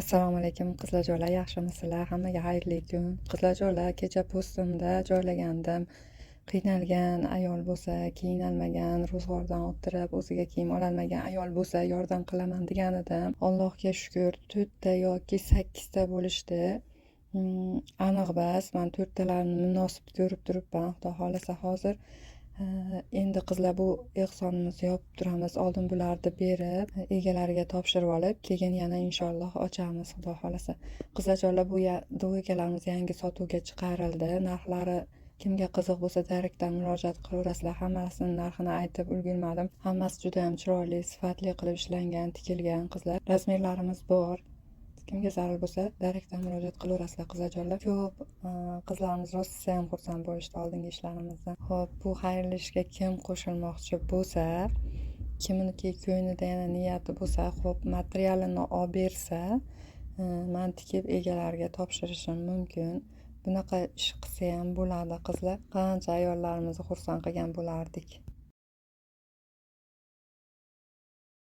Assalomu alaykum qizlarjo'lar, yaxshimisizlar? Hammaga xayrli kun. Qizlarjo'lar, kecha postimda joylagandim. Qiynalgan ayol bo'lsa, kiyinolmagan, ro'zg'ordan o'tirib, o'ziga kiyim ololmagan ayol bo'lsa, yordam qilaman degan edim. Allohga shukur, 4 ta yoki 8 ta bo'lishdi. Aniq emas, men 4 talarini munosib ko'rib turibman. Xudo xohlasa hozir endi qizlar bu ehsonimizni yopib turamiz. Oldin bularni berib, egalariga topshirib olib, keyin yana inshaalloh ochamiz, xudo xohlasa. Qizlarjo'lar, bu do'galarimiz yangi sotuvga chiqarildi. Narxlari kimga qiziq bo'lsa, direktdan murojaat qilaverasizlar. Hammasini narxini aytib ulgurmadim. Hammasi juda ham chiroyli, sifatli qilib ishlangan, tikilgan qizlar. Razmerlarimiz bor. Kimga zarur bo'lsa, direktdan murojaat qilaverasizlar qizlarjo'lar. Ko'p qizlarimiz rostlayam xursand bo'lishdi oldingi ishlarimizdan. Xo'p, bu xayrli ishga kim qo'shilmoqchi bo'lsa, kimniki ko'nglida yana niyati bo'lsa, xo'p, materialini olib bersa, men tikib egalariga topshirishim mumkin. Bunaqa ish qilsa ham bo'ladi qizlar. Qancha ayollarimizni xursand qilgan bo'lardik.